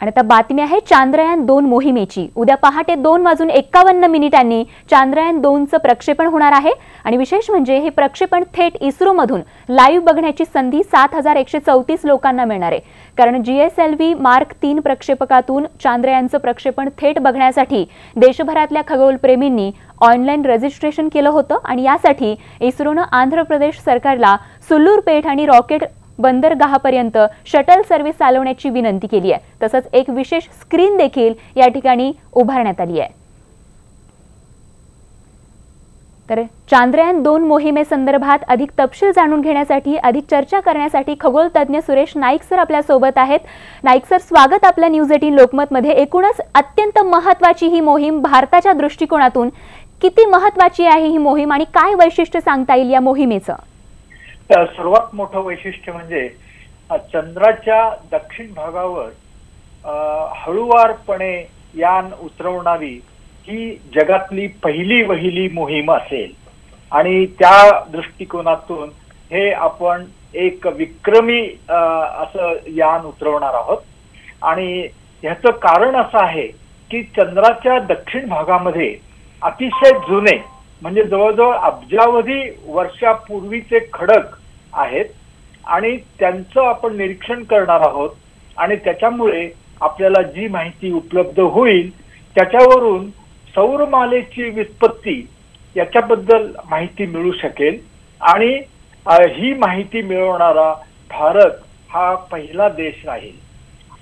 आणि आता बातमी आहे चांद्रयान-2 मोहिमेची। उद्या पहाटे 2:51 चांद्रयान-2चं प्रक्षेपण होणार आहे आणि विशेष म्हणजे हे प्रक्षेपण थेट इस्रो मधून लाईव्ह बघण्याची संधी 7134 लोकांना मिळणार आहे। कारण GSLV मार्क 3 प्रक्षेपकातून चांद्रयानचं प्रक्षेपण थेट बघण्यासाठी देशभरातल्या खगोलप्रेमींनी ऑनलाईन रजिस्ट्रेशन केलं होतं आणि यासाठी इस्रोनं आंध्र प्रदेश सरकारला सुल्लूरपेट आणि रॉकेट बंदरगाहापर्यंत शटल सर्व्हिस चालवण्याची विनंती केली आहे। तसंच एक विशेष स्क्रीन देखील या ठिकाणी उभारण्यात आली आहे। तर चांद्रयान-2 मोहिमेसंदर्भात अधिक तपशील जाणून घेण्यासाठी अधिक चर्चा करण्यासाठी खगोलतज्ञ सुरेश नाईक सर आपल्या सोबत आहेत। नाईक सर, स्वागत आपल्या न्यूज18 लोकमत मध्ये। एकूणच अत्यंत महत्त्वाची ही मोहीम भारताच्या दृष्टिकोनातून किती महत्त्वाची आहे ही मोहीम आणि काय वैशिष्ट्य सांगता येईल या मोहिमेचं? सर्वात मोठं वैशिष्ट्य म्हणजे चंद्राच्या दक्षिण भागावर हळूवारपणे यान उतरवणारी ही जगातली पहिली मोहीम असेल आणि त्या दृष्टिकोनातून हे आपण एक विक्रमी असं यान उतरवणार आहोत। आणि ह्याचं कारण असं आहे की चंद्राच्या दक्षिण भागामध्ये अतिशय जुने म्हणजे जवळजवळ अब्जावधी वर्षापूर्वीचे खडक आहेत आणि त्यांचं आपण निरीक्षण करणार आहोत आणि त्याच्यामुळे आपल्याला जी माहिती उपलब्ध होईल त्याच्यावरून सौरमालेची व्युत्पत्ती याच्याबद्दल माहिती मिळू शकेल आणि ही माहिती मिळवणारा भारत हा पहिला देश राहील।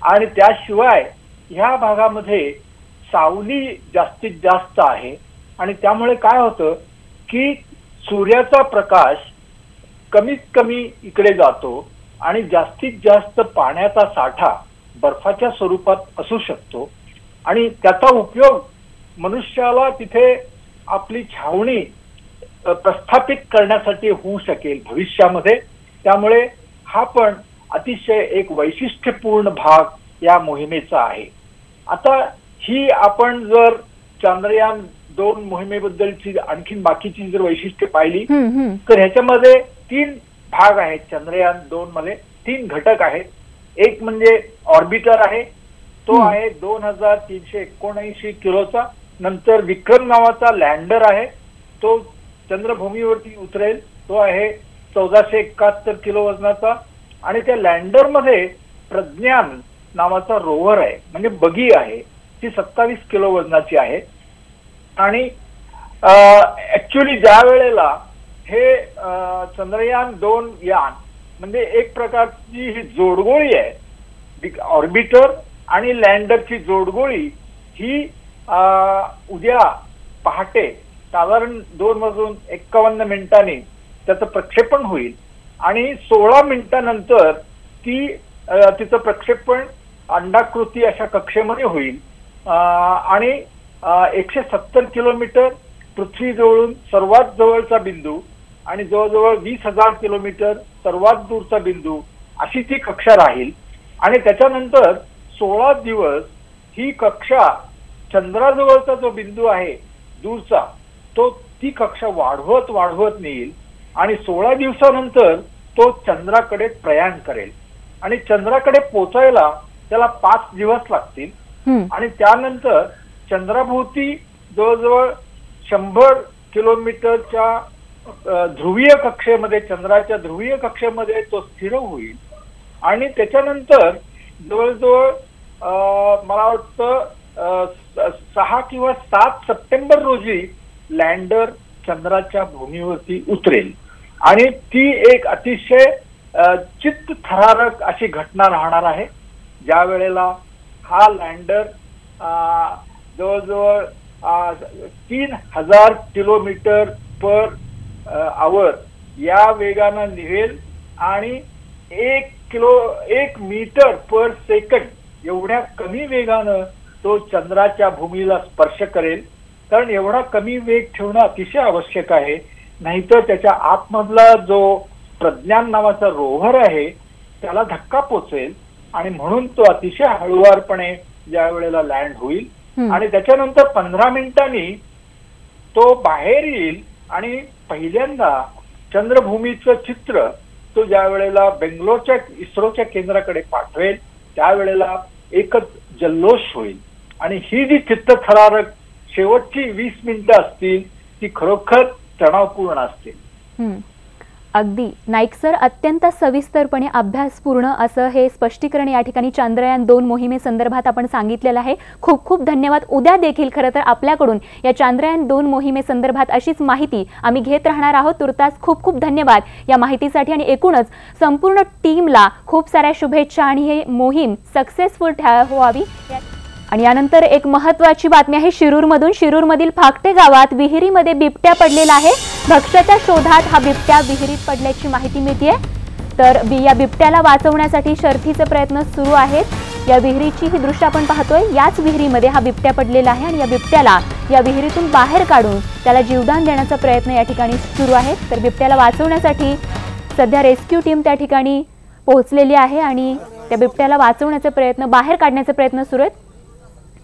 आणि त्याशिवाय ह्या भागामध्ये सावली जास्तीत जास्त आहे आणि त्यामुळे काय होतं की सूर्याचा प्रकाश कमीत कमी इकडे जातो आणि जास्तीत जास्त पाण्याचा साठा बर्फाच्या स्वरूपात असू शकतो आणि त्याचा उपयोग मनुष्याला तिथे आपली छावणी प्रस्थापित करण्यासाठी होऊ शकेल भविष्यामध्ये। त्यामुळे हा पण अतिशय एक वैशिष्ट्यपूर्ण भाग या मोहिमेचा आहे। आता ही आपण जर चांद्रयान-2 मोहिमेबद्दलची आणखीन बाकीची जर वैशिष्ट्ये पाहिली तर ह्याच्यामध्ये 3 भाग आहेत। चंद्रयान-2 मध्ये 3 घटक आहेत। एक म्हणजे ऑर्बिटर आहे, तो आहे 2379 किलोचा। नंतर विक्रम नावाचा लँडर आहे, तो चंद्रभूमीवरती उतरेल, तो आहे 1471 किलो वजनाचा। आणि त्या लँडर मध्ये प्रज्ञान नावाचा रोव्हर आहे म्हणजे बगी आहे, ती 27 किलो वजनाची आहे। आणि ऍक्च्युअली ज्या वेळेला हे चंद्रयान-2 यान म्हणजे एक प्रकारची ही जोडगोळी आहे, ऑर्बिटर आणि लँडरची जोडगोळी ही उद्या पहाटे साधारण 2:51 त्याचं प्रक्षेपण होईल आणि 16 मिनिटांनंतर तिचं प्रक्षेपण अंडाकृती अशा कक्षेमध्ये होईल आणि 170 किलोमीटर पृथ्वीजवळून सर्वात जवळचा बिंदू आणि जवळजवळ 20,000 किलोमीटर सर्वात दूरचा बिंदू अशी ती कक्षा राहील। आणि त्याच्यानंतर 16 दिवस ही कक्षा चंद्राजवळचा जो बिंदू आहे दूरचा तो ती कक्षा वाढवत नेईल आणि 16 दिवसानंतर तो चंद्राकडे प्रयाण करेल आणि चंद्राकडे पोचायला त्याला 5 दिवस लागतील। आणि त्यानंतर चंद्राभोवती जवळजवळ 100 किलोमीटरच्या ध्रुवीय कक्षेमध्ये चंद्राच्या ध्रुवीय कक्षेमध्ये तो स्थिर होईल आणि त्याच्यानंतर जवळजवळ मला वाटतं 6 किंवा 7 सप्टेंबर रोजी लँडर चंद्राच्या भूमीवरती उतरेल आणि ती एक अतिशय चित्तथरारक अशी घटना राहणार आहे। ज्या वेळेला हा लँडर जवळजवळ 3000 किलोमीटर पर आवर या वेगानं निघेल आणि 1 मीटर पर सेकंड एवढ्या कमी वेगानं तो चंद्राच्या भूमीला स्पर्श करेल। कारण एवढा कमी वेग ठेवणं अतिशय आवश्यक आहे, नाहीतर त्याच्या आतमधला जो प्रज्ञान नावाचा रोव्हर आहे त्याला धक्का पोचेल आणि म्हणून तो अतिशय हळूवारपणे ज्या वेळेला लँड होईल आणि त्याच्यानंतर 15 मिनिटांनी तो बाहेर येईल आणि पहिल्यांदा चंद्रभूमीचं चित्र तो ज्या वेळेला बेंगलोरच्या इस्रोच्या केंद्राकडे पाठवेल त्यावेळेला एकच जल्लोष होईल आणि ही जी चित्तथरारक शेवटची 20 मिनिटं असतील ती खरोखर तणावपूर्ण असतील. अगदी नाईक सर, अत्यंत सविस्तरपणे अभ्यासपूर्ण असं हे स्पष्टीकरण या ठिकाणी चांद्रयान-2 मोहिमेसंदर्भात आपण सांगितलेलं आहे. खूप खूप धन्यवाद. उद्या देखील खरं तर आपल्याकडून या चांद्रयान-2 मोहिमेसंदर्भात अशीच माहिती आम्ही घेत राहणार आहोत. तुर्तास खूप खूप धन्यवाद या माहितीसाठी आणि एकूणच संपूर्ण टीमला खूप साऱ्या शुभेच्छा आणि ही मोहीम सक्सेसफुल व्हावी. आणि यानंतर एक महत्त्वाची बातमी आहे शिरूरमधून. शिरूरमधील फाकटे गावात विहिरीमध्ये बिबट्या पडलेला आहे. भक्ष्याच्या शोधात हा बिबट्या विहिरीत पडल्याची माहिती मिळतेय. तर या बिबट्याला वाचवण्यासाठी शर्थीचे प्रयत्न सुरू आहेत. या विहिरीची ही दृश्य आपण पाहतोय. याच विहिरीमध्ये हा बिबट्या पडलेला आहे आणि या बिबट्याला या विहिरीतून बाहेर काढून त्याला जीवदान देण्याचा प्रयत्न या ठिकाणी सुरू आहे. तर बिबट्याला वाचवण्यासाठी सध्या रेस्क्यू टीम त्या ठिकाणी पोहोचलेली आहे आणि त्या बिबट्याला वाचवण्याचे प्रयत्न, बाहेर काढण्याचे प्रयत्न सुरू आहेत.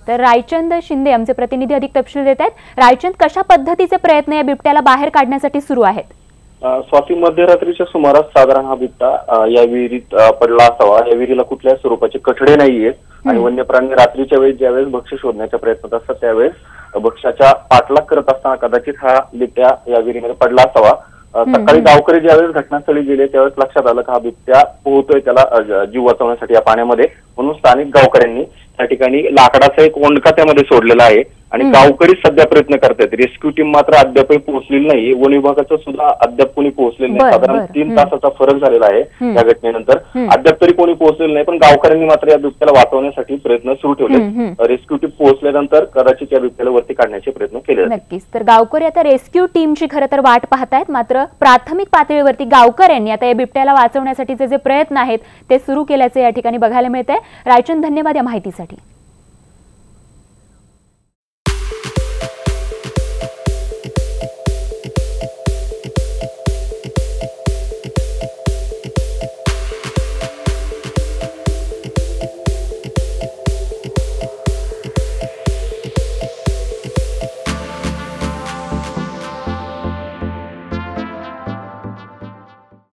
तर रायचंद शिंदे आमचे प्रतिनिधी अधिक तपशील देत आहेत. रायचंद, कशा पद्धतीचे प्रयत्न या बिबट्याला बाहेर काढण्यासाठी सुरू आहेत? स्वाती, मध्यरात्रीच्या सुमारास साधारण हा बिबटा या विहिरीत पडला असावा. या विहिरीला कुठल्याही स्वरूपाचे कठडे नाहीयेत आणि वन्य प्राणी रात्रीच्या वेळेस ज्यावेळेस भक्ष्य शोधण्याच्या प्रयत्नात असतात त्यावेळेस भक्ष्याच्या पाठलाग करत असताना कदाचित हा बिबट्या या विहिरीमध्ये पडला असावा. सकाळी गावकरी ज्यावेळेस घटनास्थळी गेले त्यावेळेस लक्षात आलं की हा बिबट्या पोहतोय, त्याला जीव वाचवण्यासाठी या पाण्यामध्ये. म्हणून स्थानिक गावकऱ्यांनी त्या ठिकाणी लाकडाचा एक ओंडका त्यामध्ये सोडलेला आहे आणि गावकरी सध्या प्रयत्न करतात. रेस्क्यू टीम मात्र अद्याप पोहोचलेली नाही. वन विभागाचं सुद्धा अद्याप कोणी पोहोचलेलं नाही. साधारण 3 तासाचा फरक झालेला आहे या घटनेनंतर. अद्याप तरी कोणी पोहोचलेलं नाही, पण गावकऱ्यांनी मात्र या बिबट्याला वाचवण्यासाठी प्रयत्न सुरू ठेवले. रेस्क्यू टीम पोहोचल्यानंतर कदाचित या बिबट्याला वरती काढण्याचे प्रयत्न केले. नक्कीच. तर गावकरी आता रेस्क्यू टीमची खरं तर वाट पाहतायत. मात्र प्राथमिक पातळीवरती गावकऱ्यांनी आता या बिबट्याला वाचवण्यासाठीचे जे प्रयत्न आहेत ते सुरू केल्याचे या ठिकाणी बघायला मिळत आहे. रायचंद, धन्यवाद या माहितीसाठी.